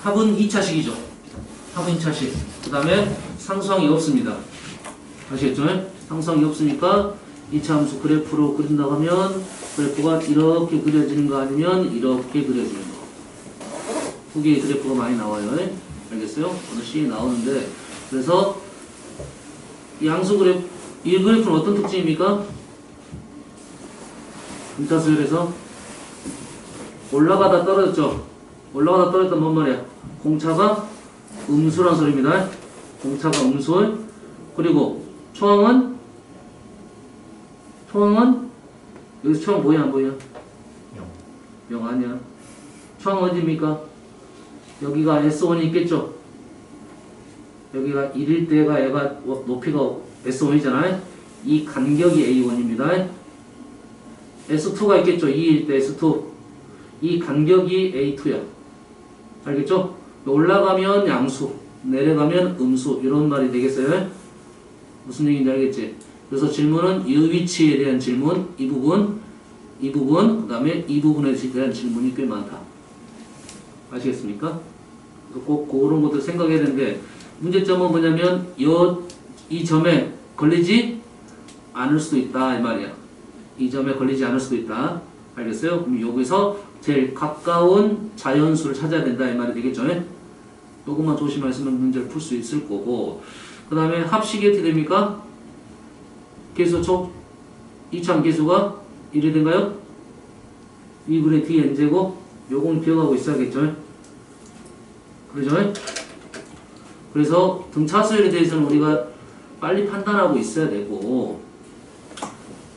합은 2차식이죠. 합은 2차식. 그 다음에 상수항이 없습니다. 아시겠죠? 상수항이 없으니까 2차 함수 그래프로 그린다고 하면 그래프가 이렇게 그려지는 거 아니면 이렇게 그려지는 거. 두 개의 그래프가 많이 나와요. 알겠어요? 어느 시 나오는데 그래서 이 함수 그래프, 이 그래프는 어떤 특징입니까? 등차수열에서 올라가다 떨어졌죠? 올라가다 떨어졌단 뭔 말이야? 공차가 음수란 소리입니다. 공차가 음수. 그리고 초항은 여기서 초항 보여 안 보여? 0 아니야. 초항 어디입니까? 여기가 S1이 있겠죠? 여기가 1일 때가 얘가 높이가 S1이잖아요. 이 간격이 A1입니다. S2가 있겠죠? 2일 때 S2. 이 간격이 A2야. 알겠죠? 올라가면 양수, 내려가면 음수 이런 말이 되겠어요? 무슨 얘기인지 알겠지? 그래서 질문은 이 위치에 대한 질문, 이 부분, 그 다음에 이 부분에 대한 질문이 꽤 많다. 아시겠습니까? 그래서 꼭 그런 것들 생각해야 되는데 문제점은 뭐냐면 이 점에 걸리지 않을 수도 있다 이 말이야. 이 점에 걸리지 않을 수도 있다. 알겠어요? 그럼 여기서 제일 가까운 자연수를 찾아야 된다 이 말이 되겠죠? 조금만 조심하시면 문제를 풀 수 있을 거고 그 다음에 합식이 어떻게 됩니까? 계수 총 2차항 계수가 1이 된가요? 2분의 dn제곱 요건 기억하고 있어야겠죠? 그러죠? 그래서 등차수열에 대해서는 우리가 빨리 판단하고 있어야 되고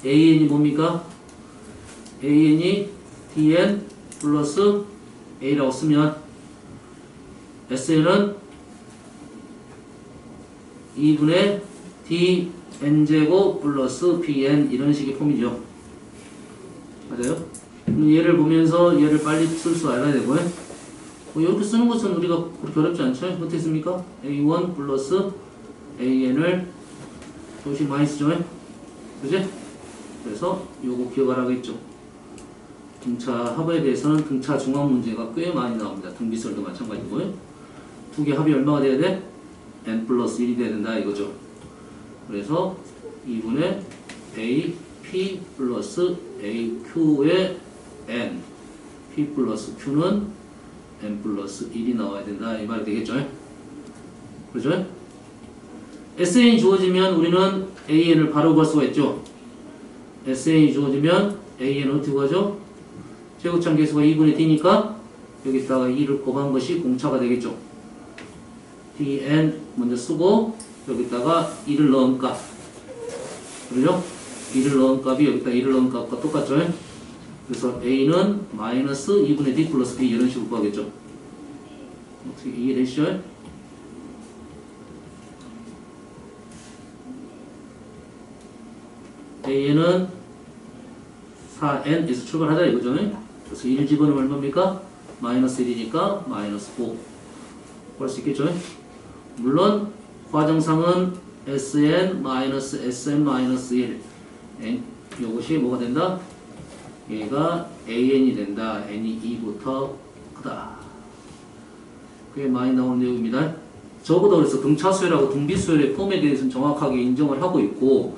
AN이 뭡니까? AN이 DN 플러스 A라고 쓰면 SN은 2분의 DN제곱 플러스 BN 이런 식의 폼이죠. 맞아요? 그럼 얘를 보면서 얘를 빨리 쓸 줄 알아야 되고요. 이렇게 쓰는 것은 우리가 그렇게 어렵지 않죠? 어떻게 씁니까? A1 플러스 AN을 조금씩 많이 쓰죠? 그지? 그래서 요거 기억하라겠죠. 등차 합에 대해서는 등차 중앙 문제가 꽤 많이 나옵니다. 등비설도 마찬가지고요. 두 개 합이 얼마가 돼야 돼? n 플러스 1이 돼야 된다 이거죠. 그래서 2분의 a p 플러스 a q의 n p 플러스 q는 n 플러스 1이 나와야 된다 이 말이 되겠죠. 그렇죠? SN이 주어지면 우리는 AN을 바로 구할 수가 있죠. SN이 주어지면 AN은 어떻게 구하죠? 최고참 계수가 2분의 d니까 여기다가 2를 곱한 것이 공차가 되겠죠. dn 먼저 쓰고 여기다가 2를 넣은 값 그러죠? 2를 넣은 값이 여기다 2를 넣은 값과 똑같죠? 그래서 a는 마이너스 2분의 d 플러스 b 이런 식으로 구하겠죠. 어떻게 이해되시죠? a는 4n에서 출발하자 이거죠. 그래서 1 집어넣으면 얼마입니까? 마이너스 1이니까 마이너스 5 구할 수 있겠죠. 물론 과정상은 sn-sn-1 이것이 뭐가 된다? 얘가 an이 된다. n이 2부터 크다. 꽤 많이 나오는 내용입니다. 적어도 그래서 등차수열하고 등비수열의 폼에 대해서는 정확하게 인정을 하고 있고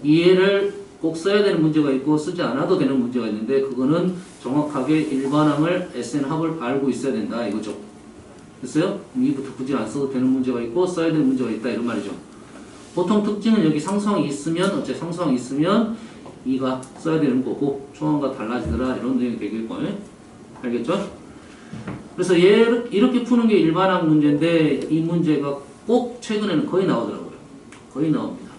이해를 꼭 써야 되는 문제가 있고 쓰지 않아도 되는 문제가 있는데 그거는 정확하게 일반항을 SN합을 알고 있어야 된다 이거죠. 됐어요? 이부터 굳이 안 써도 되는 문제가 있고 써야 되는 문제가 있다 이런 말이죠. 보통 특징은 여기 상수항이 있으면 상수항이 있으면 이가 써야 되는 거고 초항과 달라지더라 이런 내용이 되겠고요. 알겠죠? 그래서 이렇게 푸는 게 일반항 문제인데 이 문제가 꼭 최근에는 거의 나오더라고요. 거의 나옵니다.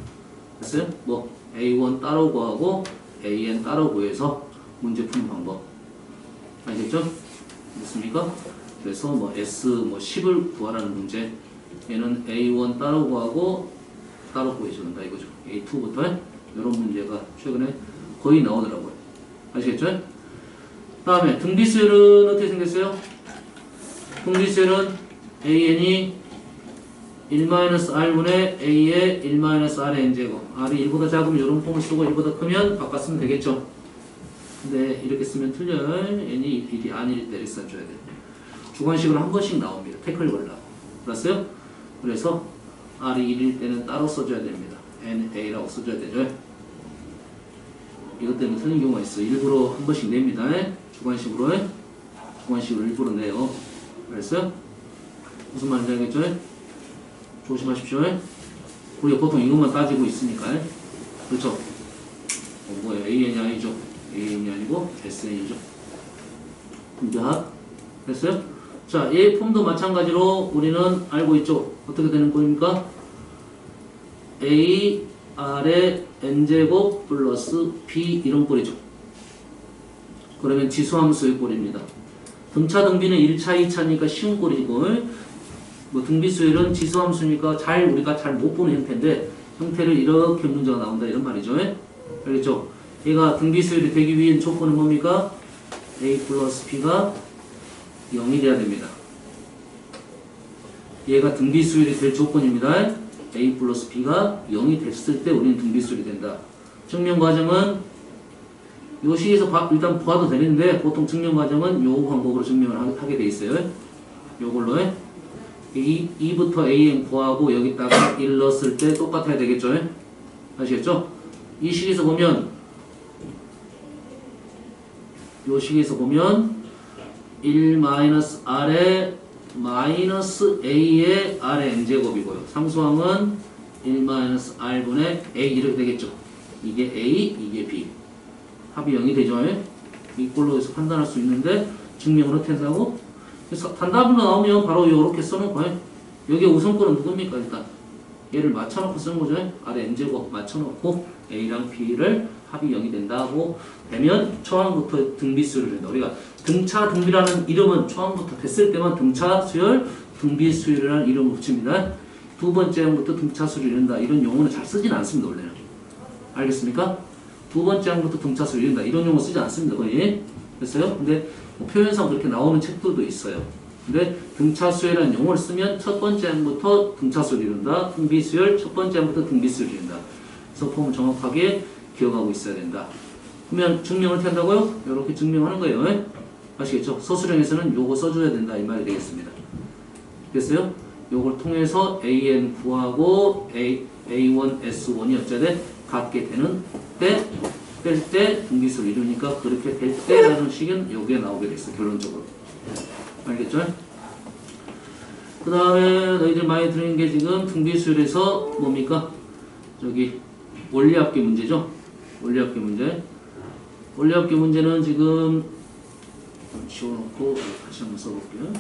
됐어요? 뭐 A1 따로 구하고 AN 따로 구해서 문제 푸는 방법 알겠죠? 됐습니까? 그래서 뭐 S10을 구하라는 문제 얘는 A1 따로 구하고 따로 구해준다 이거죠. A2부터 이런 문제가 최근에 거의 나오더라고요. 아시겠죠? 다음에 등비수열은 어떻게 생겼어요? 등비수열은 AN이 1-R분의 A의 1-R의 n제곱 R이 1보다 작으면 이런 폼을 쓰고 1보다 크면 바꿨으면 되겠죠. 근데 이렇게 쓰면 틀려요. n이 1이 아닐 때 이렇게 써줘야 돼. 주관식으로 한 번씩 나옵니다. 태클 걸라고. 알았어요? 그래서 R이 1일 때는 따로 써줘야 됩니다. NA라고 써줘야 되죠. 이것 때문에 틀린 경우가 있어. 일부러 한 번씩 냅니다. 주관식으로 일부러 내요. 알았어요? 무슨 말인지 알겠죠? 조심하십시오. 우리가 보통 이것만 따지고 있으니까. 그렇죠? 뭐예요? AN이 아니죠? AN이 아니고 SN이죠. 자, 됐어요? 자, 얘 폼도 마찬가지로 우리는 알고 있죠? 어떻게 되는 꼴입니까? A, R의 N제곱 플러스 B 이런 꼴이죠. 그러면 지수함수의 꼴입니다. 등차 등비는 1차, 2차니까 쉬운 꼴이고, 뭐 등비수열은 지수함수니까 우리가 잘 못 보는 형태인데, 형태를 이렇게 문제가 나온다 이런 말이죠. 알겠죠? 얘가 등비수열이 되기 위한 조건은 뭡니까? A 플러스 B가 0이 돼야 됩니다. 얘가 등비수열이 될 조건입니다. A 플러스 B가 0이 됐을 때 우리는 등비수열이 된다. 증명 과정은 요 시에서 일단 봐도 되는데 보통 증명 과정은 요 방법으로 증명을 하게 돼 있어요. 요걸로 2부터 AN 구하고 여기다가 1 넣었을 때 똑같아야 되겠죠? 아시겠죠? 이 식에서 보면 요 식에서 보면 1-R의 마이너스 A의 R의 N제곱이고요. 상수항은 1-R분의 A 이렇게 되겠죠. 이게 A, 이게 B. 합이 0이 되죠. 이꼴로 해서 판단할 수 있는데 증명을 어떻게 한다고? 그래서 단답으로 나오면 바로 이렇게 써놓고 여기 우선권은 누굽니까? 일단 얘를 맞춰놓고 쓰는 거죠. R의 N제곱 맞춰놓고 A랑 B를 합이 0이 된다고 되면 초항부터 등비수열을 된다. 우리가 등차 등비라는 이름은 초항부터 됐을 때만 등차 수열, 등비 수열이라는 이름을 붙입니다. 두 번째 항부터 등차 수열을 이룬다. 이런 용어는 잘 쓰진 않습니다. 원래는. 알겠습니까? 두 번째 항부터 등차 수열을 이룬다. 이런 용어 쓰지 않습니다. 거의. 됐어요? 근데 표현상 그렇게 나오는 책들도 있어요. 근데 등차 수열이라는 용어를 쓰면 첫 번째 항부터 등차 수열을 이룬다. 등비 수열, 첫 번째 항부터 등비 수열을 이룬다. 그래서 폼을 정확하게 기억하고 있어야 된다. 그러면 증명을 어떻게 한다고요? 이렇게 증명하는 거예요. 아시겠죠? 서술형에서는 요거 써줘야 된다 이 말이 되겠습니다. 됐어요? 요걸 통해서 AN 구하고 A1, S1이 어쩌돼? 같게 되는 때, 뺄 때 등비수를 이루니까 그렇게 될 때라는 식은 여기에 나오게 됐어 결론적으로. 알겠죠? 그 다음에 너희들 많이 들은 게 지금 등비수열에서 뭡니까? 저기 원리합계 문제죠? 원리합계 문제. 원리합계 문제는 지금 지워놓고 다시 한번 써볼게요.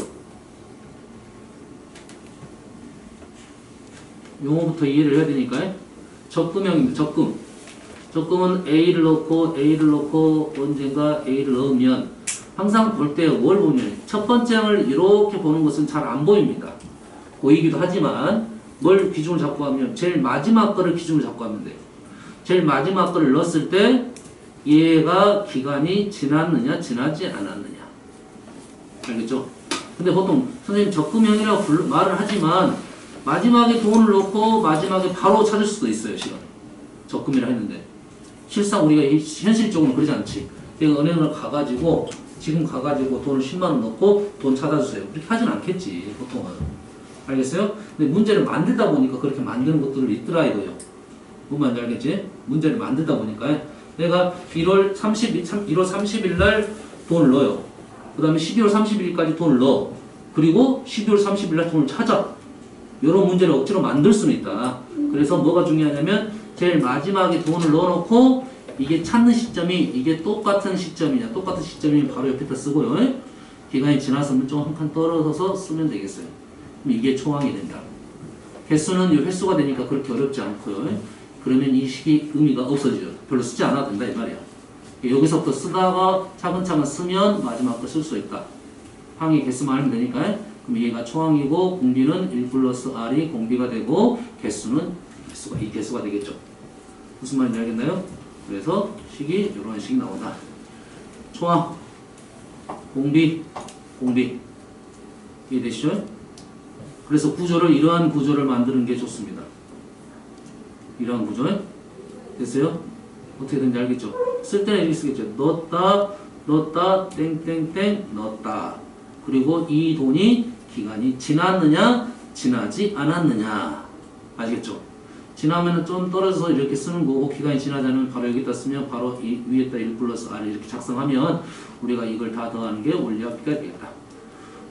용어부터 이해를 해야 되니까. 적금형입니다. 적금. 적금은 A를 넣고 언젠가 A를 넣으면 항상 볼 때 뭘 보면 첫 번째 항을 이렇게 보는 것은 잘 안 보입니다. 보이기도 하지만 뭘 기준을 잡고 하면 제일 마지막 거를 기준을 잡고 하면 돼요. 제일 마지막 거를 넣었을 때 얘가 기간이 지났느냐 지나지 않았느냐. 알겠죠? 근데 보통 선생님 적금형이라고 말을 하지만 마지막에 돈을 넣고 마지막에 바로 찾을 수도 있어요. 시간 적금이라 했는데 실상 우리가 현실적으로 그러지 않지. 내가 은행을 가가지고 지금 가가지고 돈을 10만원 넣고 돈 찾아주세요. 그렇게 하진 않겠지 보통은. 알겠어요? 근데 문제를 만들다 보니까 그렇게 만드는 것들을 있더라 이거요. 뭔 말인지 알겠지? 문제를 만들다 보니까 내가 1월 30일 날 돈을 넣어요. 그 다음에 12월 30일까지 돈을 넣어. 그리고 12월 30일 날 돈을 찾아. 이런 문제를 억지로 만들 수는 있다. 그래서 뭐가 중요하냐면 제일 마지막에 돈을 넣어놓고 이게 찾는 시점이 이게 똑같은 시점이냐 똑같은 시점이면 바로 옆에다 쓰고요. 기간이 지나서 좀 한 칸 떨어져서 쓰면 되겠어요. 그럼 이게 초항이 된다. 횟수는 이 횟수가 되니까 그렇게 어렵지 않고요. 그러면 이 식이 의미가 없어져요. 별로 쓰지 않아도 된다 이 말이야. 여기서부터 쓰다가 차근차근 쓰면 마지막 거 쓸 수 있다. 항의 개수만 알면 되니까. 그럼 얘가 초항이고 공비는 1 플러스 R이 공비가 되고 개수는 이 개수가 되겠죠. 무슨 말인지 알겠나요? 그래서 식이 이런 식이 나온다. 초항, 공비. 이해되시죠? 그래서 이러한 구조를 만드는 게 좋습니다. 이러한 구조. 됐어요? 어떻게 되는지 알겠죠? 쓸 때는 이렇게 쓰겠죠. 넣었다, 땡땡땡, 넣었다. 그리고 이 돈이 기간이 지났느냐 지나지 않았느냐. 아시겠죠? 지나면 좀 떨어져서 이렇게 쓰는 거고 기간이 지나지 않으면 바로 여기다 쓰면 바로 이 위에다 1 플러스 R을 이렇게 작성하면 우리가 이걸 다 더하는 게 원리합비가 되겠다.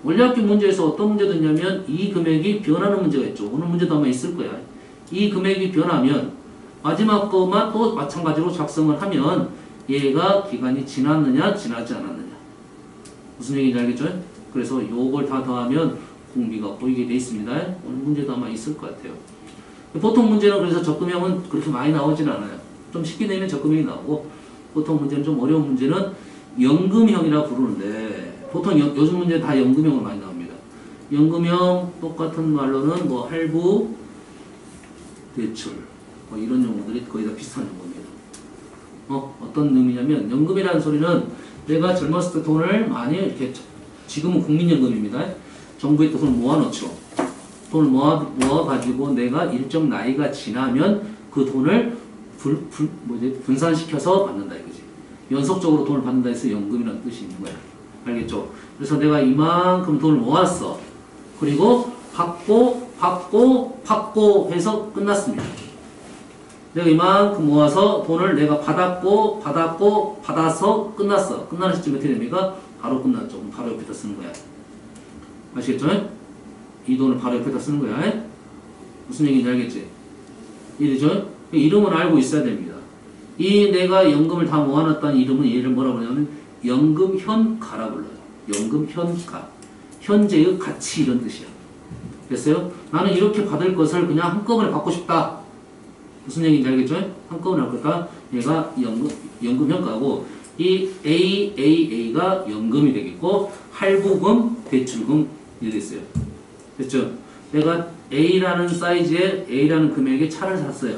원리합비 문제에서 어떤 문제도 있냐면 이 금액이 변하는 문제가 있죠. 오늘 문제도 아마 있을 거야. 이 금액이 변하면 마지막 것만 또 마찬가지로 작성을 하면 얘가 기간이 지났느냐 지나지 않았느냐. 무슨 얘기인지 알겠죠? 그래서 요걸 다 더하면 공비가 보이게 돼 있습니다. 오늘 문제도 아마 있을 것 같아요. 보통 문제는 그래서 적금형은 그렇게 많이 나오진 않아요. 좀 쉽게 내면 적금형이 나오고 보통 문제는 좀 어려운 문제는 연금형이라 부르는데 보통 요즘 문제 다 연금형으로 많이 나옵니다. 연금형 똑같은 말로는 뭐 할부, 대출 뭐 이런 용어들이 거의 다 비슷한 용어입니다. 어떤 의미냐면 연금이라는 소리는 내가 젊었을 때 돈을 많이 이렇게 지금은 국민연금입니다. 정부에 돈을 모아놓죠. 돈을 모아가지고 내가 일정 나이가 지나면 그 돈을 분산시켜서 받는다 이거지. 연속적으로 돈을 받는다 해서 연금이라는 뜻이 있는 거야. 알겠죠? 그래서 내가 이만큼 돈을 모았어. 그리고 받고 해서 끝났습니다. 내가 이만큼 모아서 돈을 내가 받아서 끝났어. 끝나는 시점이 어떻게 됩니까? 바로 끝났죠. 그럼 바로 옆에다 쓰는 거야. 아시겠죠? 이 돈을 바로 옆에다 쓰는 거야. 무슨 얘기인지 알겠지? 이해되죠? 이름을 알고 있어야 됩니다. 이 내가 연금을 다 모아놨다는 이름은 얘를 뭐라고 하냐면 연금현가라고 불러요. 연금현가. 현재의 가치 이런 뜻이야. 됐어요? 나는 이렇게 받을 것을 그냥 한꺼번에 받고 싶다. 무슨 얘기인지 알겠죠? 한꺼번에 할 거다. 얘가 연금현가고 이 AAA가 연금이 되겠고 할부금, 대출금 이렇게 있어요. 됐죠? 내가 A라는 사이즈의 A라는 금액의 차를 샀어요.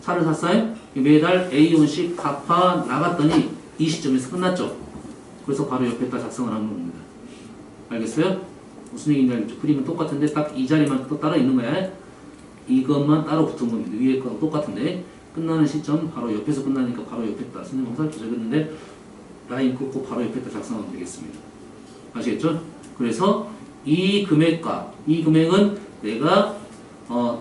차를 샀어요? 매달 A원씩 갚아 나갔더니 이 시점에서 끝났죠? 그래서 바로 옆에다 작성을 하는 겁니다. 알겠어요? 무슨 얘기인지 알겠죠? 그림은 똑같은데 딱 이 자리만 또 따로 있는 거야. 이것만 따로 붙은 겁니다. 위에 거랑 똑같은데 끝나는 시점 바로 옆에서 끝나니까 바로 옆에다 선생님 화살표 적었는데 라인 긋고 바로 옆에다 작성하면 되겠습니다. 아시겠죠? 그래서 이 금액과 이 금액은 내가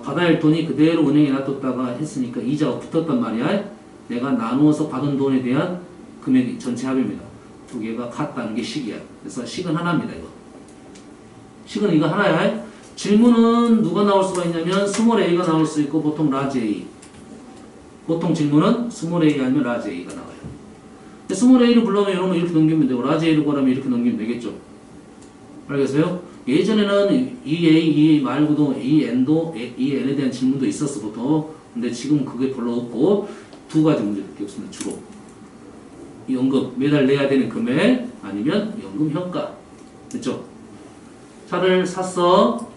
받아야 할 돈이 그대로 은행에 놔뒀다가 했으니까 이자가 붙었단 말이야. 내가 나누어서 받은 돈에 대한 금액이 전체 합입니다. 두 개가 같다는 게 식이야. 그래서 식은 하나입니다. 이거. 식은 이거 하나야. 질문은 누가 나올 수가 있냐면 스몰 a가 나올 수 있고 보통 라지 a. 보통 질문은 스몰 a 아니면 라지 a가 나와요. 스몰 a를 불러면 여러분 이렇게 넘기면 되고 라지 a를 구하면 이렇게 넘기면 되겠죠. 알겠어요? 예전에는 EA 말고도 EN에 대한 질문도 있었어 보통. 근데 지금 그게 별로 없고 두 가지 문제밖에 없습니다. 주로 연금 매달 내야 되는 금액 아니면 연금 현가. 됐죠? 차를 샀어.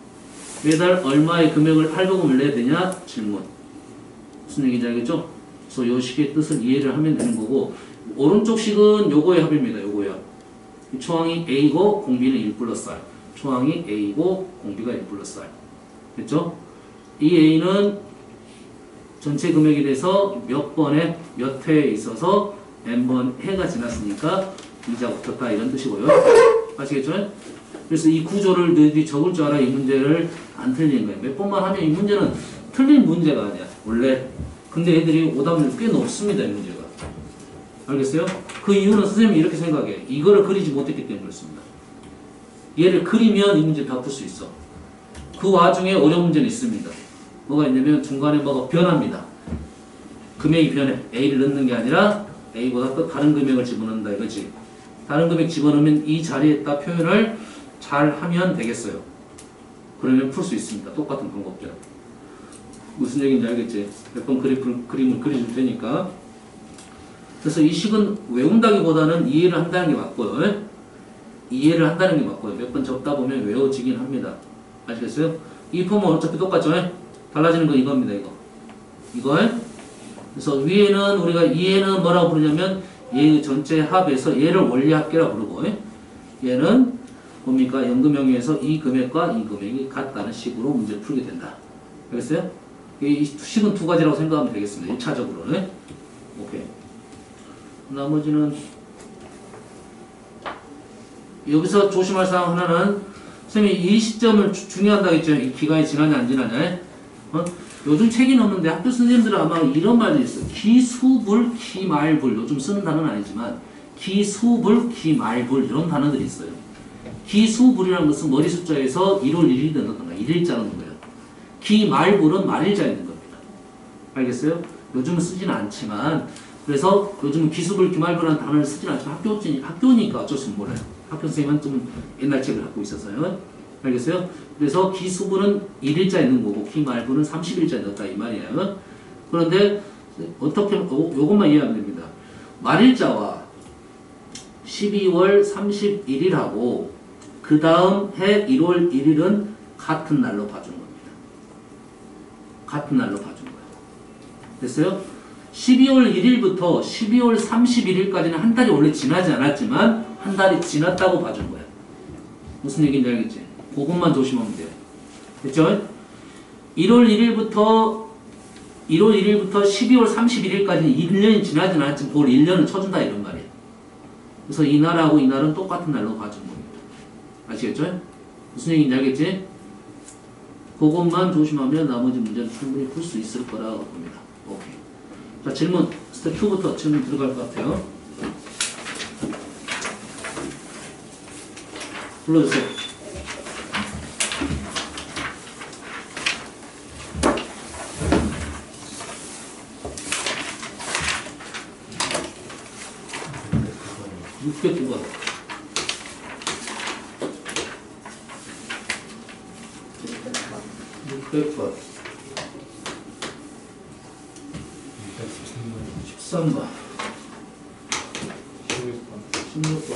매달 얼마의 금액을 할부금을 내야 되냐? 질문. 무슨 얘기인지 알겠죠? 그래서 요 식의 뜻을 이해를 하면 되는 거고 오른쪽 식은 요거의 합입니다. 요거야. 초항이 A고 공비는 1 플러스 R. 초항이 A고 공비가 1 플러스 R. 됐죠? 이 A는 전체 금액에 대해서 몇 번에 몇 회에 있어서 n번 해가 지났으니까 이자 붙었다 이런 뜻이고요. 아시겠죠? 그래서 이 구조를 너희들이 적을 줄 알아. 이 문제를 안 틀리는 거예요. 몇 번만 하면 이 문제는 틀린 문제가 아니야. 원래. 근데 애들이 오답률 꽤 높습니다. 이 문제가. 알겠어요? 그 이유는 선생님이 이렇게 생각해. 이거를 그리지 못했기 때문에 그렇습니다. 얘를 그리면 이 문제 다 풀 수 있어. 그 와중에 어려운 문제는 있습니다. 뭐가 있냐면 중간에 뭐가 변합니다. 금액이 변해. A를 넣는 게 아니라 A보다 또 다른 금액을 집어넣는다 이거지. 다른 금액 집어넣으면 이 자리에다 표현을 잘 하면 되겠어요. 그러면 풀 수 있습니다. 똑같은 방법대로. 무슨 얘기인지 알겠지? 몇 번 그림을 그려줄 테니까. 그래서 이 식은 외운다기보다는 이해를 한다는 게 맞고요. 이해를 한다는 게 맞고요. 몇 번 적다 보면 외워지긴 합니다. 아시겠어요? 이 폼은 어차피 똑같죠? 달라지는 건 이겁니다. 이거. 그래서 위에는 우리가 이해는 뭐라고 부르냐면 얘의 전체 합에서 얘를 원리합계라고 부르고 얘는 뭡니까? 연금형에서 이 금액과 이 금액이 같다는 식으로 문제를 풀게 된다. 알겠어요? 이 식은 두 가지라고 생각하면 되겠습니다. 1차적으로는. 오케이. 나머지는 여기서 조심할 사항 하나는 선생님이 이 시점을 중요하다고 했죠. 이 기간이 지나냐 안 지나냐. 요즘 책이 없는데 학교 선생님들은 아마 이런 말이 있어요. 기수불, 기말불. 요즘 쓰는 단어는 아니지만 기수불, 기말불 이런 단어들이 있어요. 기수불이라는 것은 머리 숫자에서 1월 1일이 된다던가 1일자는 거예요. 기말불은 말일자에 있는 겁니다. 알겠어요? 요즘은 쓰지는 않지만 그래서 요즘은 기수불, 기말불이라는 단어를 쓰지는 않지만 학교니까 어쩔 수 몰라요. 학교 선생님은 좀 옛날 책을 갖고 있어서요. 알겠어요? 그래서 기수분은 1일자 있는 거고 기말분은 30일자 넣었다 이 말이에요. 그런데 어떻게 요것만 이해하면 됩니다. 말일자와 12월 31일하고 그 다음 해 1월 1일은 같은 날로 봐준 겁니다. 같은 날로 봐준 거예요. 됐어요? 12월 1일부터 12월 31일까지는 한 달이 원래 지나지 않았지만 한 달이 지났다고 봐준 거예요. 무슨 얘기인지 알겠지? 그것만 조심하면 돼요. 됐죠? 1월 1일부터 12월 31일까지 1년이 지나지 않았지만 그걸 1년을 쳐준다 이런 말이에요. 그래서 이 날하고 이 날은 똑같은 날로 봐준 겁니다. 아시겠죠? 무슨 얘기인지 알겠지? 그것만 조심하면 나머지 문제는 충분히 풀 수 있을 거라고 봅니다. 오케이. 자, 질문 스텝 2부터 질문 들어갈 것 같아요. 불러주세요. 몇 번? 600번. 13번. 16번.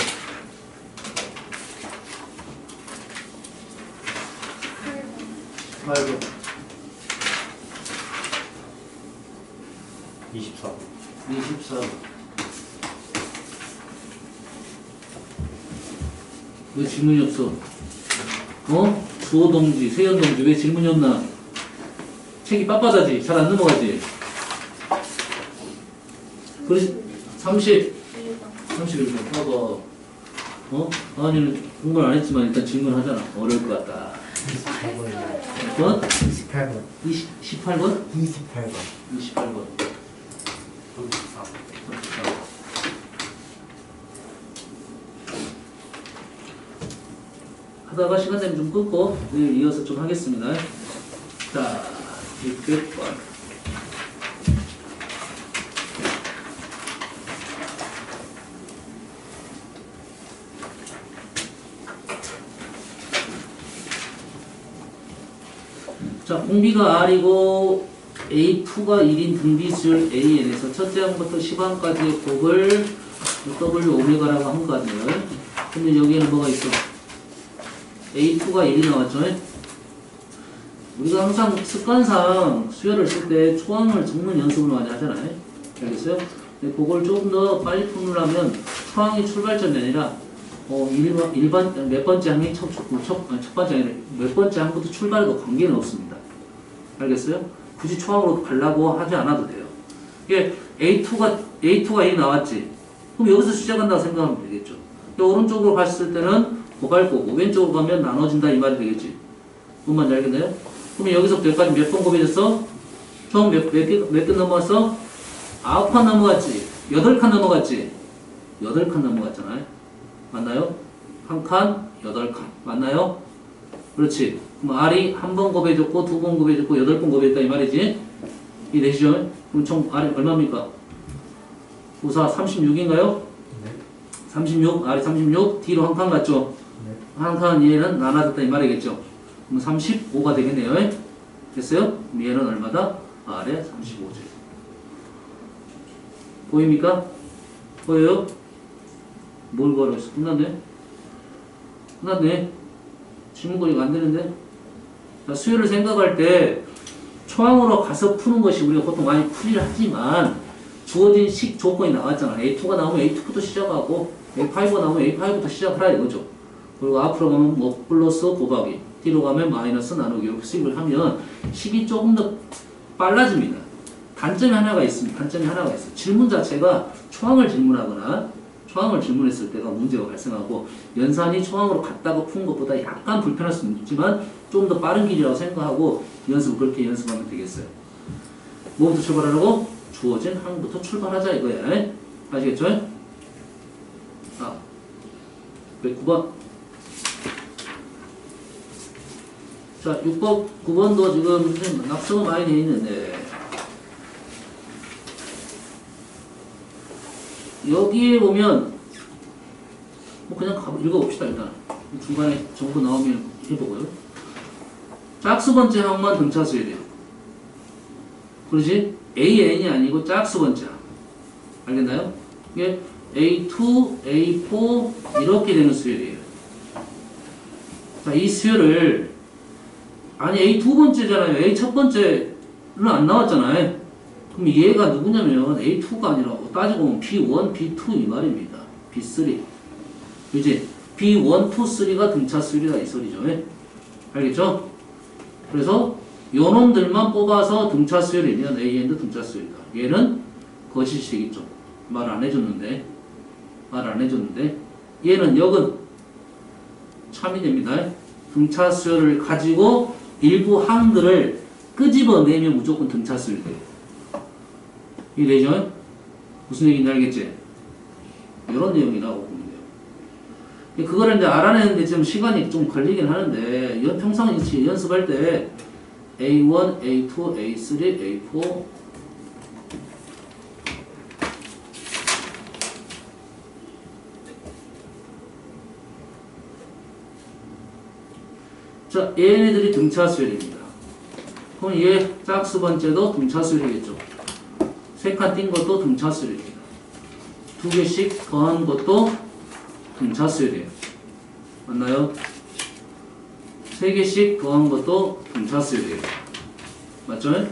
8번. 24번. 왜 질문이 없어? 주호 동지, 세연 동지 왜 질문이 없나? 책이 빳빳하지? 잘 안 넘어가지? 그래서 31번 봐봐. 아니는 공부를 안 했지만 일단 질문하잖아. 어려울 것 같다. 28번. 18번? 28번. 28번. 34. 하다가 시간 되면 좀 끊고 내일 이어서 좀 하겠습니다. 자, 600번. 자, 공비가 R이고 A2가 1인 등비수열 AN에서 첫째 항부터 10항까지의 곱을 W 오메가라고 한 거 같네요. 근데 여기에는 뭐가 있어? A2가 1이 나왔죠? 우리가 항상 습관상 수열을 쓸 때 초항을 적는 연습을 많이 하잖아요. 알겠어요? 근데 그걸 조금 더 빨리 푸느라면 초항이 출발점이 아니라 일반 몇 번째 항이 첫 번째 아니라 몇 번째 항부터 출발해도 관계는 없습니다. 알겠어요? 굳이 초항으로 가려고 하지 않아도 돼요. 이게 A2가 1이 나왔지? 그럼 여기서 시작한다고 생각하면 되겠죠. 오른쪽으로 갔을 때는 곱할 거고 왼쪽으로 가면 나눠진다 이 말이 되겠지. 뭔 말인지 알겠나요? 그러면 여기서부터 여기까지 몇 번 곱해졌어? 총 몇 개 넘어갔어? 9칸 넘어갔지? 8칸 넘어갔지? 8칸 넘어갔잖아요. 맞나요? 한 칸, 8칸. 맞나요? 그렇지. 그럼 R이 한 번 곱해줬고, 두 번 곱해줬고, 8번 곱해줬다 이 말이지. 이 되시죠? 그럼 총 R이 얼마입니까? 94, 36인가요? 네. 36, R이 36, D로 한 칸 갔죠? 네. 한 칸 얘는 나눠졌다 이 말이겠죠? 그럼 35가 되겠네요. 됐어요? 그럼 얘는 얼마다? R에 35죠. 보입니까? 보여요? 뭘 걸었어? 끝났네? 끝났네? 질문거리가 안 되는데? 자, 수요를 생각할 때 초항으로 가서 푸는 것이 우리가 보통 많이 풀이를 하지만 주어진 식 조건이 나왔잖아. A2가 나오면 A2부터 시작하고 A5가 나오면 A5부터 시작하라 이거죠. 그리고 앞으로 가면 뭐 플러스 곱하기 뒤로 가면 마이너스 나누기 이렇게 수입을 하면 식이 조금 더 빨라집니다. 단점이 하나가 있습니다. 단점이 하나가 있어요. 질문 자체가 초항을 질문하거나 초항을 질문했을 때가 문제가 발생하고 연산이 초항으로 갔다가 푼 것보다 약간 불편할 수는 있지만 좀 더 빠른 길이라고 생각하고 연습을 그렇게 연습하면 되겠어요. 뭐부터 출발하라고? 주어진 항부터 출발하자 이거야. 아시겠죠? 아, 9번. 자, 6번, 9번도 지금 선생님 낙서가 많이 되어 있는데 여기에 보면 뭐 그냥 읽어봅시다. 일단 중간에 정보 나오면 해보고요. 짝수 번째 항만 등차수해야 돼요. 그렇지? AN이 아니고 짝수 번째 항. 알겠나요? 이게 A2, A4 이렇게 되는 수열이에요. 자, 이 수열을 아니 A 두 번째잖아요. A 첫 번째는 안 나왔잖아요. 그럼 얘가 누구냐면 A2가 아니라 따지고 보면 B1, B2 이 말입니다. B3. 그지? B1, 2, 3가 등차 수열이다 이 소리죠. 알겠죠? 그래서 요놈들만 뽑아서 등차 수열이면 AN도 등차 수열이다. 얘는 거짓이겠죠. 말 안 해줬는데. 말 안 해줬는데. 얘는 역은 참이 됩니다. 등차 수열을 가지고 일부 항들을 끄집어내면 무조건 등차 수열이 돼요. 이해되죠? 무슨 얘기인지 알겠지? 이런 내용이라고 보면 돼요. 그거를 이제 알아내는데 지금 시간이 좀 걸리긴 하는데, 평상시 연습할 때 A1, A2, A3, A4 자, 얘네들이 등차 수열입니다. 그럼 얘 짝수 번째도 등차 수열이겠죠. 3칸 띈 것도 등차 수열입니다. 2개씩 더한 것도 등차 수열이에요. 맞나요? 3개씩 더한 것도 등차 수열이에요. 맞죠?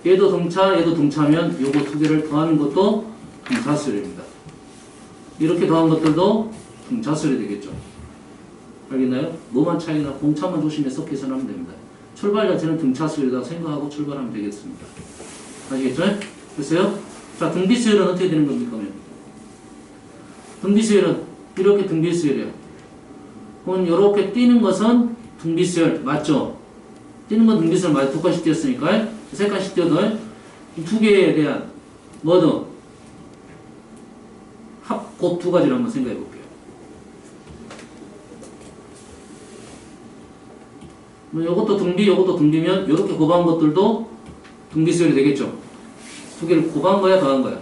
얘도 등차, 얘도 등차면 요거 2개를 더하는 것도 등차 수열입니다. 이렇게 더한 것들도 등차 수열이 되겠죠. 알겠나요? 뭐만 차이나 공차만 조심해서 계산하면 됩니다. 출발 자체는 등차 수열이라고 생각하고 출발하면 되겠습니다. 아시겠죠? 됐어요? 자, 등비 수열은 어떻게 되는 겁니까? 그러면? 등비 수열은 이렇게 등비 수열이에요. 그럼 이렇게 뛰는 것은 등비 수열 맞죠? 뛰는 건 등비 수열 맞죠? 2칸씩 뛰었으니까 3칸씩 뛰어도 이 2개에 대한 뭐든 합곱 2가지를 한번 생각해 볼게요. 요것도 등비, 요것도 등비면 요렇게 곱한 것들도 등비 수열이 되겠죠. 2개를 곱한 거야, 더한 거야?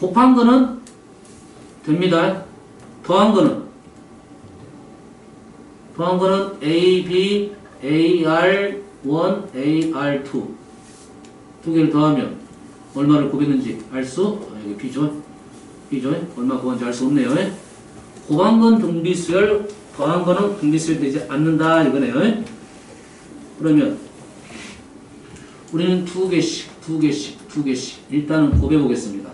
곱한 거는 됩니다. 더한 거는 A, B, AR1, AR2 2개를 더하면 얼마를 곱했는지 알 수? 여기 B죠? B죠? 얼마 곱한지 알 수 없네요. 곱한 건 등비수열, 더한 거는 등비수열 되지 않는다 이거네요. 그러면 우리는 2개씩 일단은 곱해 보겠습니다.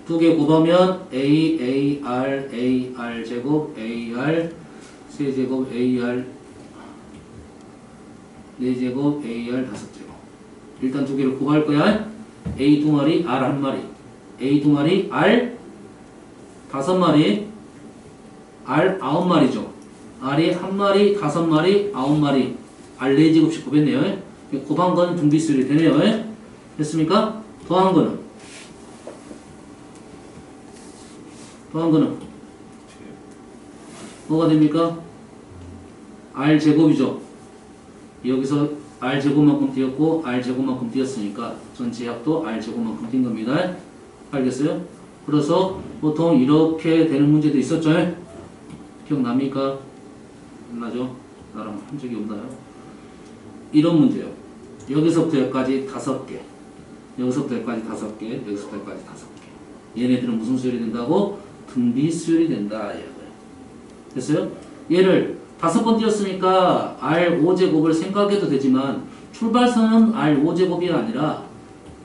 2개 곱하면 A, AR, AR 제곱, AR 세제곱, AR 4제곱, AR 5제곱. 일단 2개를 곱할 거야. A 2마리, R 1마리. A 2마리, R 5마리, R 9마리죠. R이 1마리, 5마리, 9마리. R 4제곱씩 곱했네요. 곱한 거는 등비수열이 되네요. 됐습니까? 더한 거는 뭐가 됩니까? R 제곱이죠. 여기서 R 제곱만큼 띄었고 R 제곱만큼 띄었으니까 전체 합도 R 제곱만큼 띈 겁니다. 알겠어요? 그래서 보통 이렇게 되는 문제도 있었죠. 기억납니까? 안 나죠? 나랑 한 적이 없나요? 이런 문제요. 여기서부터 여기까지 5개, 여기서부터 여기까지 5개, 여기서부터 여기까지 5개. 얘네들은 무슨 수열이 된다고? 등비 수열이 된다. 됐어요? 얘를 5번 띄었으니까 R5제곱을 생각해도 되지만 출발선은 R5제곱이 아니라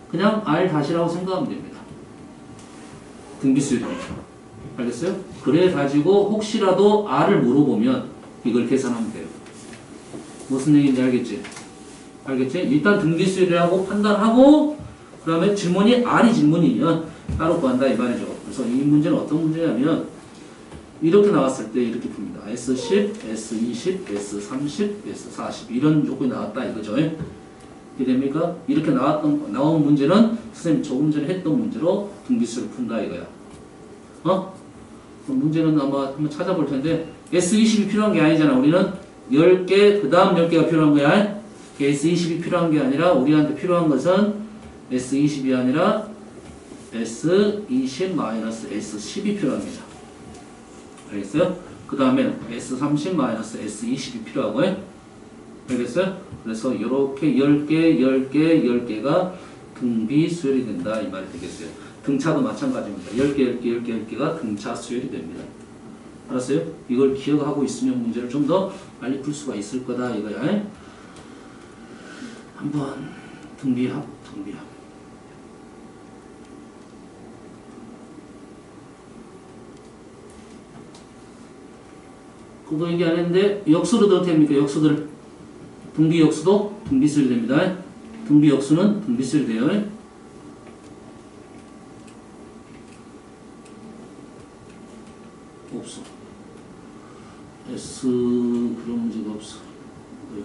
그냥 R-라고 생각하면 됩니다. 등비 수열이니까. 알겠어요? 그래 가지고 혹시라도 R을 물어보면 이걸 계산하면 돼요. 무슨 얘기인지 알겠지? 알겠지? 일단 등비 수열이라고 판단하고 그 다음에 질문이 R이 질문이면 따로 구한다 이 말이죠. 그래서 이 문제는 어떤 문제냐면 이렇게 나왔을 때 이렇게 풉니다. S10, S20, S30, S40 이런 조건이 나왔다 이거죠. 이게 됩니까? 이렇게 나온 문제는 선생님 조금 전에 했던 문제로 등비수를 푼다 이거야. 문제는 아마 한번 찾아볼 텐데 S20이 필요한 게 아니잖아. 우리는 10개 그 다음 10개가 필요한 거야. S20이 필요한 게 아니라 우리한테 필요한 것은 S20이 아니라 S20-S10이 필요한 거죠. 알겠어요? 그 다음에 S30-S20이 필요하고요. 알겠어요? 그래서 이렇게 10개가 등비 수열이 된다 이 말이 되겠어요. 등차도 마찬가지입니다. 10개가 등차 수열이 됩니다. 알았어요? 이걸 기억하고 있으면 문제를 좀 더 빨리 풀 수가 있을 거다 이거야. 한번 등비합. 그거 얘기 안 했는데 역수로 넣어도 됩니까? 역수들 등비 역수도 등비수열이 됩니다. 등비 역수는 등비수열이 돼요. 없어. S 그런 문제가 없어. 네.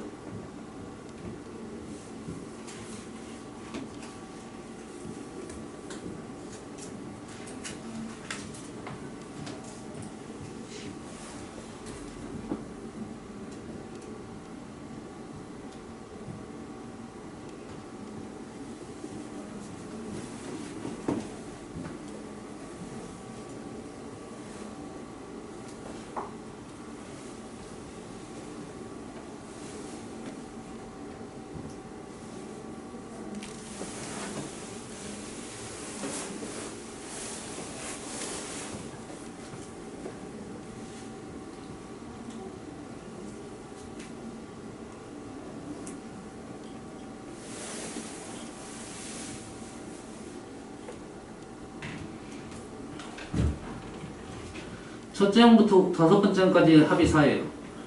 첫째 항부터 다섯 번째 항까지 합이 4예요.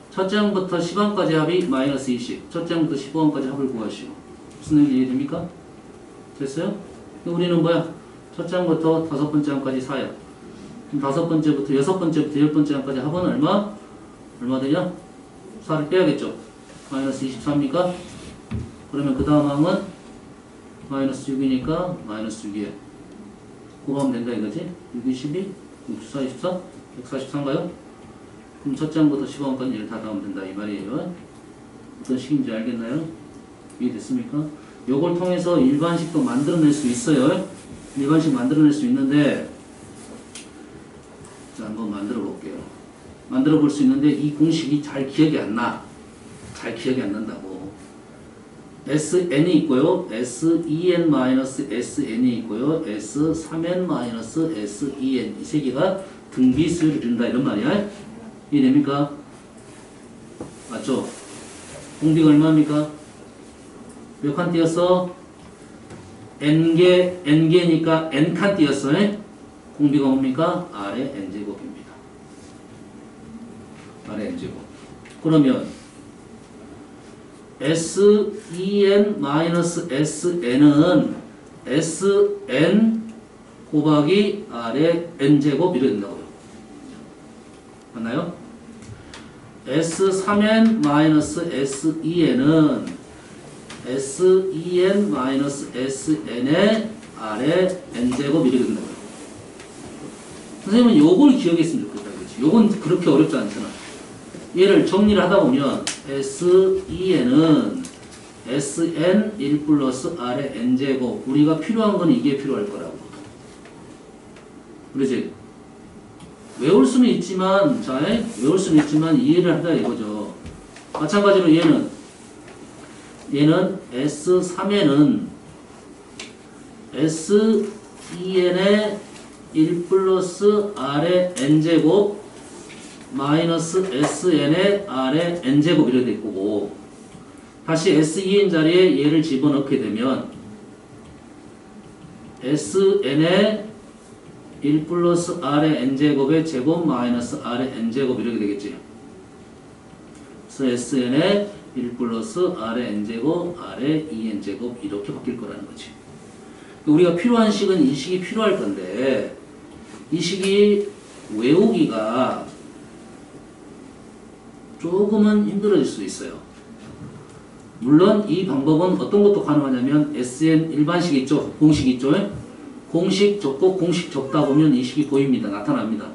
첫째 항부터 10항까지 합이 마이너스 20. 첫째 항부터 15항까지 합을 구하시오. 무슨 얘기 이해됩니까? 됐어요? 우리는 뭐야? 첫째 항부터 다섯 번째 항까지 4야. 그럼 다섯 번째부터 여섯 번째부터 열 번째 항까지 합은 얼마? 얼마 되냐? 4를 빼야겠죠? 마이너스 24입니까? 그러면 그 다음 항은 마이너스 6이니까 마이너스 6이에요. 곱하면 된다 이거지? 6, 22, 64, 24, 144인가요? 그럼 첫째 항부터 15항까지 얘를 다 나오면 된다 이 말이에요. 어떤 식인지 알겠나요? 이해됐습니까? 요걸 통해서 일반식도 만들어낼 수 있어요. 일반식 만들어낼 수 있는데 자 한번 만들어 볼게요. 만들어 볼 수 있는데 이 공식이 잘 기억이 안 나. 잘 기억이 안 난다고. SN이 있고요. SEN-SN이 있고요. S3N-SEN 이 세 개가 등비수열을 이룬다 이런 말이야. 이해됩니까? 맞죠? 공비가 얼마입니까? 몇 칸 띄었어? n개니까 n칸 띄었어. 공비가 뭡니까? R의 n제곱입니다. R의 n제곱. 그러면 SEN-SN은 SN 곱하기 R의 n제곱 이렇게 된다고요. 맞나요? S3N-SEN은 SEN-SN의 R의 n제곱 이렇게 된다고요. 선생님은 요걸 기억했으면 좋겠다. 그렇지? 요건 그렇게 어렵지 않잖아. 얘를 정리를 하다 보면 SEN은 SN 1 플러스 R의 n제곱. 우리가 필요한 건 이게 필요할 거라고. 그렇지? 외울 수는 있지만, 외울 수는 있지만 이해를 하다 이거죠. 마찬가지로 얘는 S3N은 SEN의 1 플러스 R의 n제곱 마이너스 SN의 R의 n제곱 이렇게 될 거고, 다시 SEN 자리에 얘를 집어넣게 되면 SN의 1 플러스 R의 n제곱의 제곱 마이너스 R의 n제곱 이렇게 되겠지. 그래서 SN의 1 플러스 R의 n제곱 R의 2n제곱 이렇게 바뀔 거라는 거지. 우리가 필요한 식은 이 식이 필요할 건데 이 식이 외우기가 조금은 힘들어질 수 있어요. 물론 이 방법은 어떤 것도 가능하냐면 SN 일반식 있죠? 공식 있죠? 공식 적고 공식 적다 보면 이 식이 보입니다. 나타납니다.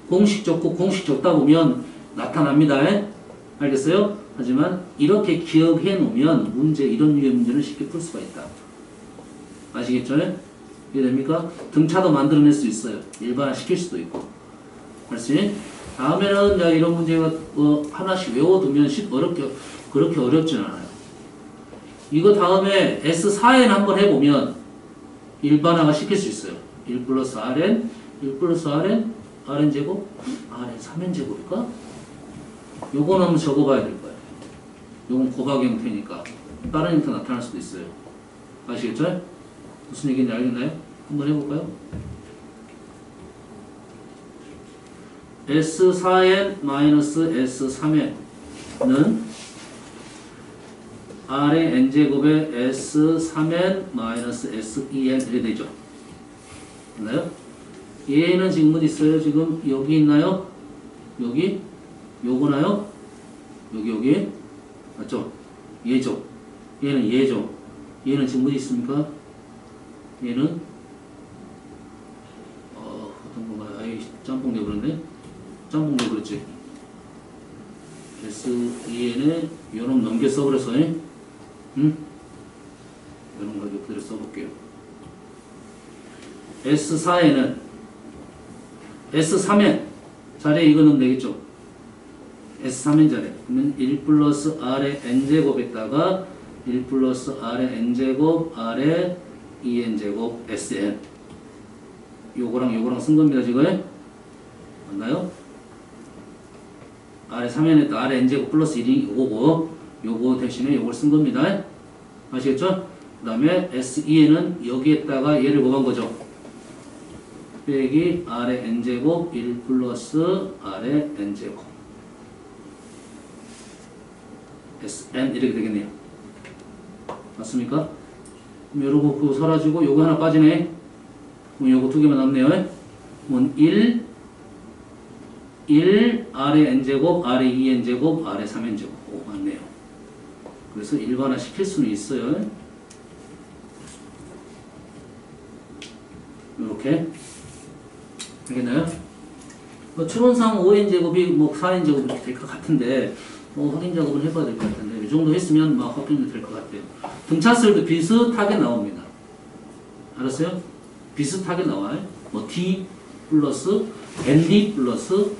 공식 적고 공식 적다 보면 나타납니다. 알겠어요? 하지만 이렇게 기억해 놓으면 이런 류의 문제는 쉽게 풀 수가 있다. 아시겠죠? 이해됩니까? 등차도 만들어낼 수 있어요. 일반화 시킬 수도 있고. 알았지? 다음에는 야, 이런 문제가 하나씩 외워두면 그렇게 어렵진 않아요. 이거 다음에 S4N 한번 해보면 일반화가 시킬 수 있어요. 1 플러스 Rn, 1 플러스 Rn, Rn 제곱, Rn 3n 제곱일까? 요거는 한번 적어봐야 될 거예요. 요건 곱하기 형태니까 다른 형태 나타날 수도 있어요. 아시겠죠? 무슨 얘기인지 알겠나요? 한번 해볼까요? S4n-S3n은 R의 n제곱에 S3n-S2n 이렇게 되죠. 맞나요? 얘는 지금 어디 있어요? 지금 여기 있나요? 여기? 요거나요? 여기? 맞죠? 얘죠? 얘는 얘죠? 얘는 지금 어디 있습니까? 얘는 어떤 건가요? 아이 짬뽕 내버렸네? 짬뽕 내버렸지? S2n에 요놈 넘겨 써버려서 응? 요놈 가지고 그대로 써볼게요. S4n은 S3n 자리에 이거 넣으면 되겠죠? S3n 자리에 그러면 1 플러스 R의 n제곱에다가 1 플러스 R의 n제곱 R의 2n제곱 Sn 요거랑 쓴 겁니다 지금. 맞나요? R의 3n에다 R의 n제곱 플러스 1이 요거 대신에 요걸 쓴 겁니다. 아시겠죠? 그 다음에 S2n은 여기에다가 얘를 뭐 한 거죠? 빼기 R의 n제곱 1 플러스 R의 n제곱 Sn 이렇게 되겠네요. 맞습니까? 그럼 요거 그거 사라지고 요거 하나 빠지네. 그럼 요거 두 개만 남네요. 그럼 1 R의 n제곱, R의 2n제곱, R의 3n제곱. 오, 맞네요. 그래서 일반화 시킬 수는 있어요. 요렇게. 알겠나요? 추론상 5n제곱이 4n제곱 이렇게 될 것 같은데, 확인 작업을 해봐야 될 것 같은데, 이 정도 했으면 확인이 될 것 같아요. 등차설도 비슷하게 나옵니다. 알았어요? 비슷하게 나와요. D 플러스 ND 플러스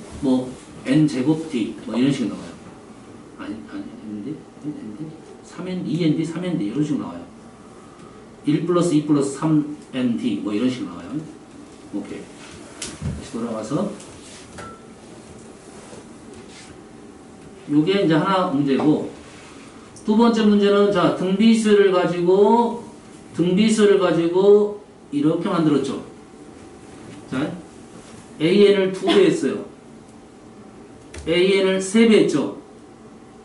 N제곱 D 이런 식으로 나와요. 아니 ND? 3ND? 2ND? 3ND 이런 식으로 나와요. 1 플러스 2 플러스 3ND 이런 식으로 나와요. 오케이. 다시 돌아가서 요게 이제 하나 문제고, 두 번째 문제는 자 등비수를 가지고 이렇게 만들었죠. 자 AN을 2배 했어요. AN을 3배 했죠.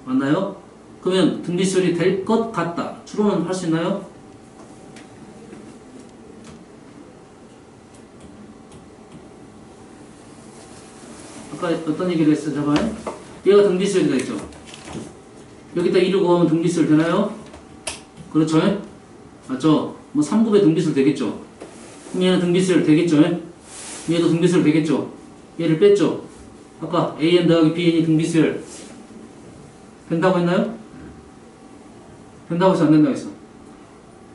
맞나요? 그러면 등비수열이 될 것 같다. 추론은 할 수 있나요? 아까 어떤 얘기를 했어요? 잠깐. 얘가 등비수열이 되겠죠. 여기다 1을 곱하면 등비수열 되나요? 그렇죠? 맞죠? 3곱에 등비수열 되겠죠. 그럼 얘는 등비수열 되겠죠? 얘도 등비수열 되겠죠? 얘를 뺐죠? 아까 AN 더하기 BN이 등비수열 된다고 했나요? 된다고 해서 안 된다고 했어.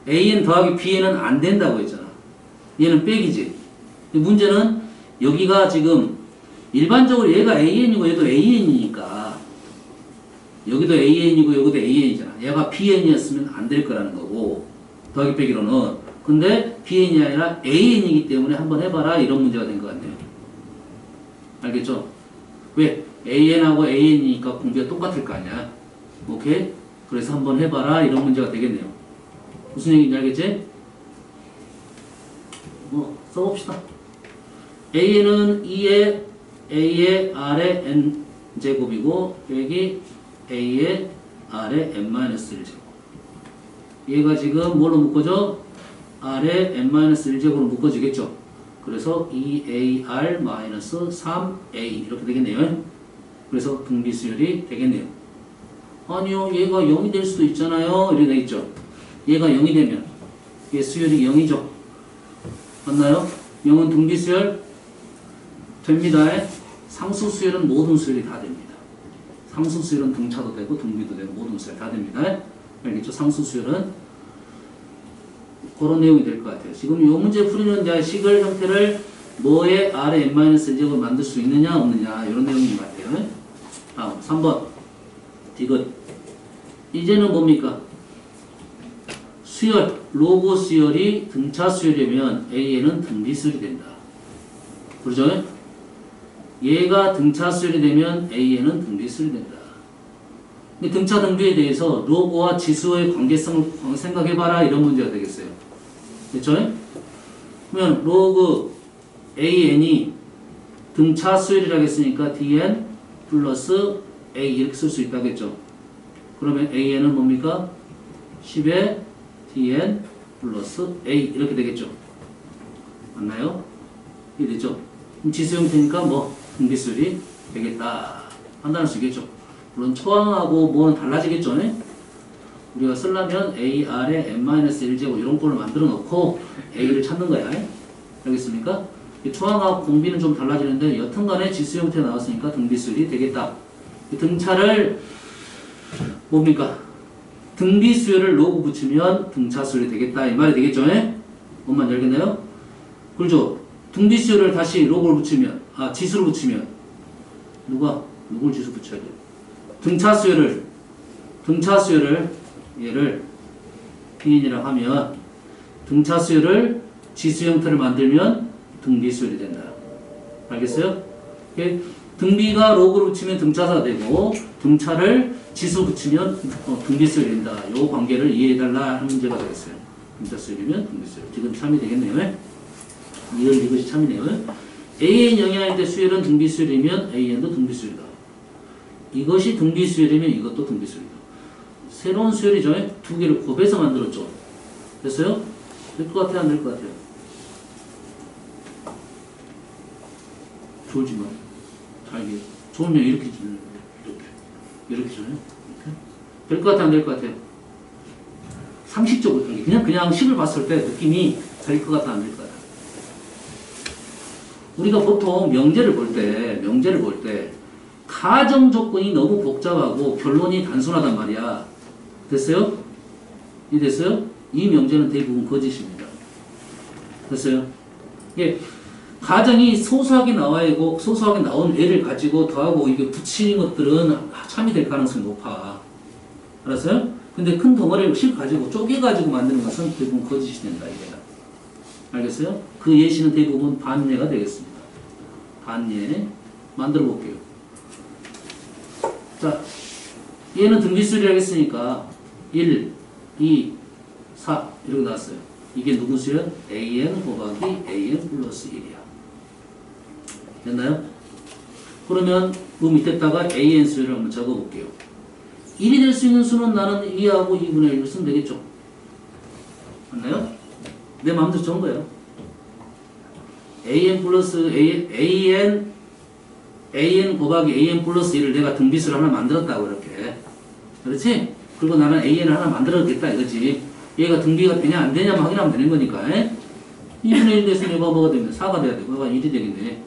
AN 더하기 BN은 안 된다고 했잖아. 얘는 빼기지. 문제는 여기가 지금 일반적으로 얘가 AN이고 얘도 AN이니까 여기도 AN이고 여기도 AN이잖아. 얘가 BN이었으면 안 될 거라는 거고, 더하기 빼기로는. 근데 BN이 아니라 AN이기 때문에 한번 해봐라 이런 문제가 된 것 같네요. 알겠죠? 왜? AN하고 AN이니까 공비가 똑같을 거 아니야. 오케이? 그래서 한번 해봐라 이런 문제가 되겠네요. 무슨 얘기인지 알겠지? 써봅시다. AN은 2의 A의 R의 N제곱이고 여기 A의 R의 N-1제곱. 얘가 지금 뭘로 묶어져? R에 n-1제곱으로 묶어지겠죠. 그래서 2AR-3A 이렇게 되겠네요. 그래서 등비수열이 되겠네요. 아니요, 얘가 0이 될 수도 있잖아요. 이렇게 되겠죠. 얘가 0이 되면 얘 수열이 0이죠. 맞나요? 0은 등비수열 됩니다. 상수수열은 모든 수열이 다 됩니다. 상수수열은 등차도 되고 등비도 되고 모든 수열 다 됩니다. 알겠죠? 상수수열은 그런 내용이 될 것 같아요. 지금 이 문제 풀이는 식을 형태를 뭐의 R의 n-1제곱 만들 수 있느냐 없느냐 이런 내용인 것 같아요. 다음 3번 디귿. 이제는 뭡니까? 수열, 로그 수열이 등차 수열이면 A에는 등비 수열이 된다. 그러죠? 얘가 등차 수열이 되면 A에는 등비 수열이 된다. 근데 등차 등비에 대해서 로그와 지수의 관계성을 생각해봐라 이런 문제가 되겠어요. 됐죠? 그러면 로그 AN이 등차 수열이라고 했으니까 DN 플러스 A 이렇게 쓸 수 있다겠죠. 그러면 AN은 뭡니까? 10에 DN 플러스 A 이렇게 되겠죠. 맞나요? 이게 됐죠? 그럼 지수 형태니까 뭐 등비수열이 되겠다 판단할 수 있겠죠. 물론 초항하고 뭐는 달라지겠죠. 우리가 쓰려면 AR에 n-1제곱 이런 꼴을 만들어 놓고 A를 찾는 거야. 알겠습니까? 초항하고 공비는 좀 달라지는데 여튼간에 지수 형태 나왔으니까 등비수열이 되겠다. 등차를 뭡니까? 등비수열을 로그 붙이면 등차수열이 되겠다 이 말이 되겠죠. 뭔 말인지 알겠나요? 그렇죠. 등비수열을 다시 로그를 붙이면 지수를 붙이면 누굴 지수 붙여야 돼요? 등차수열을 얘를 PN이라고 하면 등차수열을 지수 형태를 만들면 등비수열이 된다. 알겠어요? 등비가 로그를 붙이면 등차가 되고 등차를 지수 붙이면 등비수열이 된다. 요 관계를 이해해달라 하는 문제가 되겠어요. 등차수열이면 등비수열. 지금 참이 되겠네요. 이것이 참이네요. AN 영향일 때 수열은 등비수열이면 AN도 등비수열이다. 이것이 등비수열이면 이것도 등비수열이다. 새로운 수열이죠. 두 개를 곱해서 만들었죠. 됐어요? 될 것 같아요? 안 될 것 같아요? 졸지만. 잘게. 졸면 이렇게 주는 이렇게 줘요? 될 것 같아요? 안 될 것 같아요? 상식적으로 그냥 식을 봤을 때 느낌이 될 것 같아? 안 될 것 같아? 우리가 보통 명제를 볼 때 가정 조건이 너무 복잡하고 결론이 단순하단 말이야. 됐어요? 이해됐어요? 이 명제는 대부분 거짓입니다. 됐어요? 예. 가정이 소소하게 나온 애를 가지고 더하고 이게 붙이는 것들은 참이 될 가능성이 높아. 알았어요? 근데 큰 덩어리를 실 가지고 쪼개가지고 만드는 것은 대부분 거짓이 된다, 이게가. 알겠어요? 그 예시는 대부분 반예가 되겠습니다. 반예. 만들어 볼게요. 자, 얘는 등비수열이라고 했으니까 1, 2, 4 이렇게 나왔어요. 이게 누구 수열? AN 곱하기 AN 플러스 1이야. 됐나요? 그러면 그 밑에다가 AN 수열을 한번 적어볼게요. 1이 될 수 있는 수는 나는 2하고 2분의 1을 쓰면 되겠죠? 맞나요? 내 마음대로 적은 거예요. AN 플러스 AN 곱하기 AN 플러스 1을 내가 등비수를 하나 만들었다고 이렇게. 그렇지? 그리고 나는 AN을 하나 만들어야겠다 이거지. 얘가 등비가 되냐 안 되냐만 확인하면 되는 거니까. 2분의 1 됐으면 얘가 뭐가 되면 4가 돼야 되고 얘가 1이 되겠네.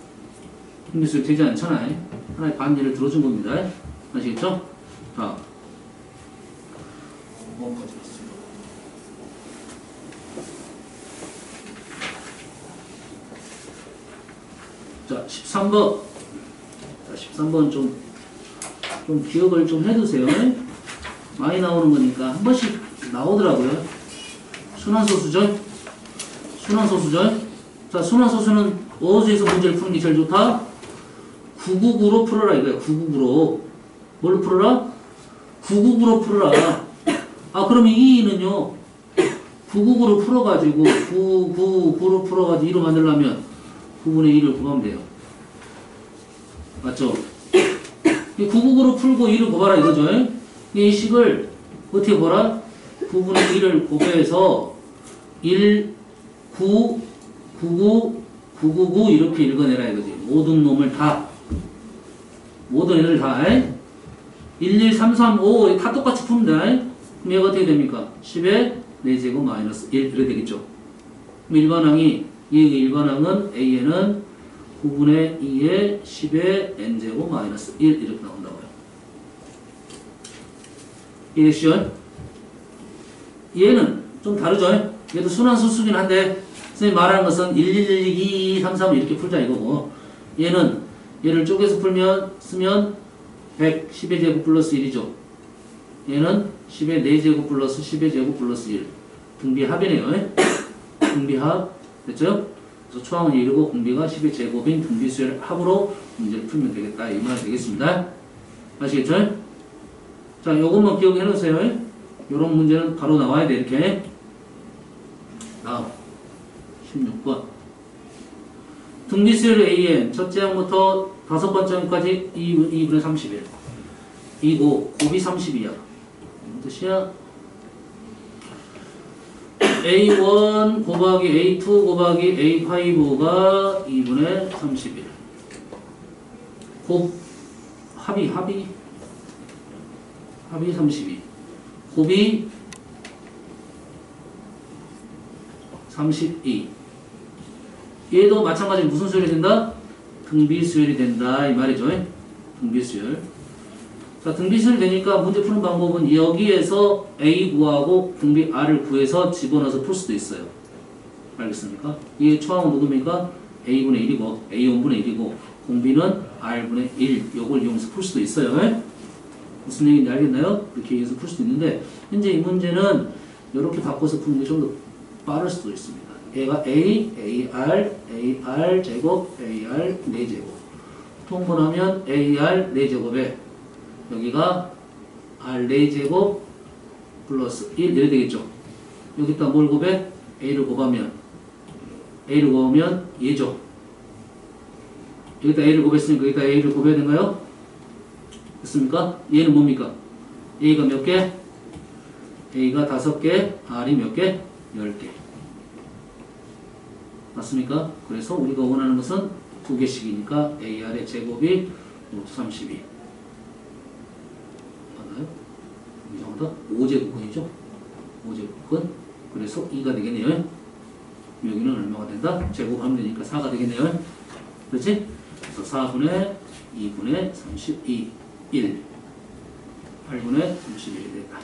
등비수를 되지 않잖아. 하나의 반예를 들어준 겁니다. 아시겠죠? 자, 5번까지 왔어요. 자, 13번. 자, 13번 좀 기억을 좀 해두세요. 많이 나오는 거니까 한 번씩 나오더라고요. 순환소수죠? 순환소수죠? 자, 순환소수는 어디에서 문제를 푸는 게 제일 좋다? 999로 풀어라 이거야. 999로. 뭘 풀어라? 999로 풀어라. 그러면 이 2는요. 999로 풀어가지고 999로 풀어가지고 2로 만들려면 9분의 1을 곱하면 돼요. 맞죠? 999로 풀고 2를 곱하라 이거죠. 이 식을 어떻게 보라? 9분의 1을 곱해서 1 9, 99, 999 이렇게 읽어내라 이거지. 모든 놈을 다. 모든 애들 다. 1, 2, 3, 3, 5 다 똑같이 푸면 돼. 그럼 얘가 어떻게 됩니까? 10의 4제곱 마이너스 1 이렇게 되겠죠. 그럼 일반항이 얘의 일반항은 A에는 9분의 2의 10의 n제곱 마이너스 1 이렇게 나온다고요. 이해되시죠? 얘는 좀 다르죠? 얘도 순환수수긴 한데 선생님이 말하는 것은 1, 1, 1, 2, 2, 3, 3 이렇게 풀자 이거고 얘는 얘를 쪼개서 쓰면 100, 10의 제곱 플러스 1이죠. 얘는 10의 4제곱 플러스 10의 제곱 플러스 1 등비합이네요. 등비합 됐죠? 그래서 초항은 1이고 공비가 10의 제곱인 등비수열 합으로 문제를 풀면 되겠다 이 말이 되겠습니다. 아시겠죠? 자, 요것만 기억해 놓으세요. 요런 문제는 바로 나와야 돼 이렇게. 다음 16번 등비수열 AN 첫째 항부터 다섯 번째 항까지 2분의 31 이고 곱이 32야. 무슨 뜻이야? A1 곱하기 A2 곱하기 A5가 2분의 31 곱 합이 32 곱이 32 얘도 마찬가지로 무슨 수열이 된다? 등비수열이 된다 이 말이죠. 등비수열. 자, 등비수열 되니까 문제 푸는 방법은 여기에서 A 구하고 등비 R을 구해서 집어넣어서 풀 수도 있어요. 알겠습니까? 얘 초항은 누굽니까? A분의 1이고 A1분의 1이고 공비는 R분의 1 요걸 이용해서 풀 수도 있어요. 무슨 얘기인지 알겠나요? 이렇게 이용해서 풀 수도 있는데 현재 이 문제는 이렇게 바꿔서 푸는 게 좀 더 빠를 수도 있습니다. 얘가 A, AR, AR 제곱, AR 4제곱 통분하면 AR 4제곱에 여기가 R 4제곱 플러스 1 이렇게 되겠죠. 여기다 뭘 곱해? A를 곱하면 얘죠. 여기다 A를 곱했으니까 여기다 A를 곱해야 되나요? 됐습니까? 얘는 뭡니까? A가 몇 개? A가 5개, R이 몇 개? 10개. 맞습니까? 그래서 우리가 원하는 것은 2개씩이니까 AR의 제곱이 32. 맞나요? 이상하다. 5제곱근이죠? 5제곱근. 그래서 2가 되겠네요. 여기는 얼마가 된다? 제곱하면 되니까 4가 되겠네요. 그렇지? 그래서 4분의 2분의 32, 1. 8분의 31이 됐다.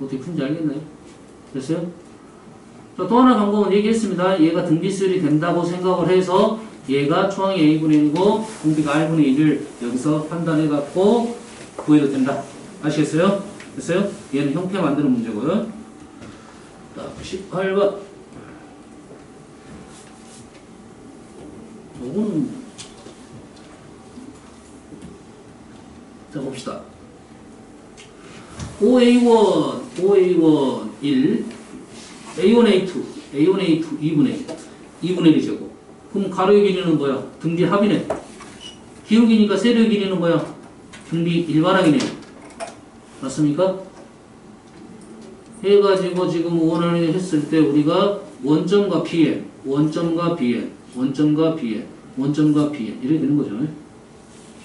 어떻게 푼지 알겠나요? 됐어요? 자, 또 하나 방법은 얘기했습니다. 얘가 등비수열이 된다고 생각을 해서 얘가 초항이 A분의 1이고 공비가 R분의 1을 여기서 판단해갖고 구해도 된다. 아시겠어요? 됐어요? 얘는 형태 만드는 문제고요. 자, 18번. 요거는 자, 봅시다. OA1, 1, A1, A2, 2분의 1이 제곱. 그럼 가로의 길이는 뭐야? 등비 합이네. 기울기니까 세로의 길이는 뭐야? 등비 일반항이네. 맞습니까? 해가지고 지금 원을 했을 때 우리가 원점과 BN, 원점과 BN, 원점과 BN, 원점과 BN 이렇게 되는 거죠.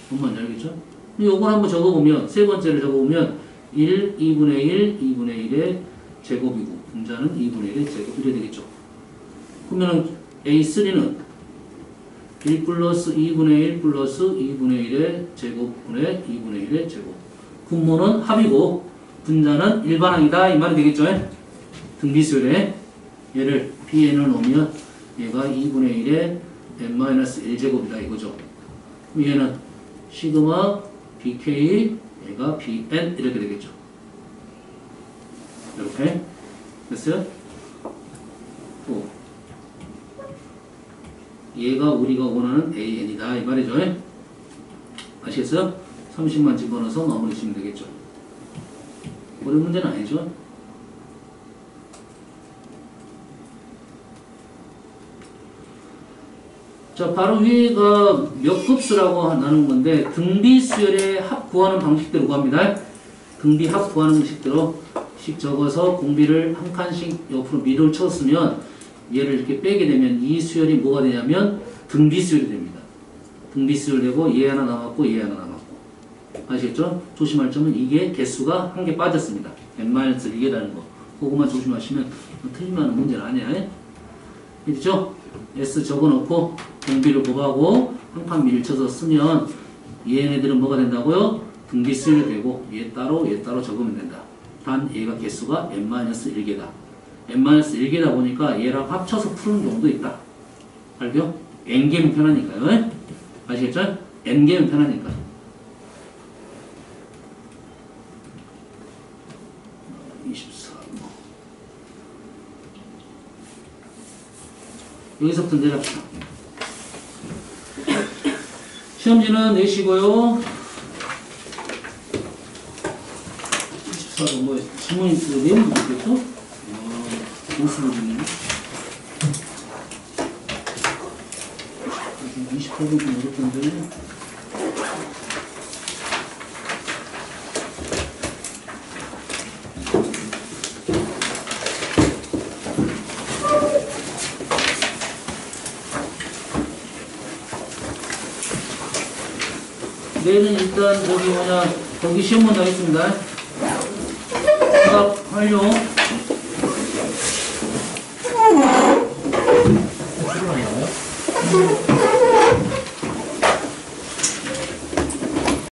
뭔 말인지 알겠죠? 요걸 한번 적어보면, 세 번째를 적어보면 1, 2분의 1, 2분의 1의 제곱이고 분자는 2분의 1의 제곱 이렇게 되겠죠. 그러면 A3는 1 플러스 2분의 1 플러스 2분의 1의 제곱분의 2분의 1의 제곱. 분모는 합이고 분자는 일반항이다 이 말이 되겠죠. 등비수열에 얘를 Bn을 놓으면 얘가 2분의 1의 n-1제곱이다 이거죠. 얘는 시그마 BK 얘가 BN 이렇게 되겠죠. 이렇게 됐어요? 또 얘가 우리가 원하는 AN이다 이 말이죠. 아시겠어요? 30만 집어넣어서 마무리 지으면 되겠죠. 어려운 문제는 아니죠. 자, 바로 위가 몇 급수라고 나눈 건데 등비수열의 합 구하는 방식대로 구합니다. 등비 합 구하는 방식대로 씩 적어서 공비를 한 칸씩 옆으로 미를 쳤으면 얘를 이렇게 빼게 되면 이 수열이 뭐가 되냐면 등비수열이 됩니다. 등비수열 되고 얘 하나 남았고 얘 하나 남았고. 아시겠죠? 조심할 점은 이게 개수가 한 개 빠졌습니다. n-1개라는 거. 그거만 조심하시면 틀리면 문제는 아니야. 알겠죠? S 적어놓고 등비를 곱하고 한판 밀쳐서 쓰면 얘네들은 뭐가 된다고요? 등비수열이 되고 얘 따로 적으면 된다. 단 얘가 개수가 n-1개다. n-1개다 보니까 얘랑 합쳐서 푸는 경우도 있다. 알죠? n개면 편하니까요. 아시겠죠? n개면 편하니까. 여기서부터 내려갑시다. 시험지는 내시고요. 24번 뭐예요? 지문이 그 내용이 있겠죠? 모습을 보면 28번 좀 어렵던데. 내일은 일단 거기 시험 먼저 하겠습니다. 생각 완료. 필요한가요?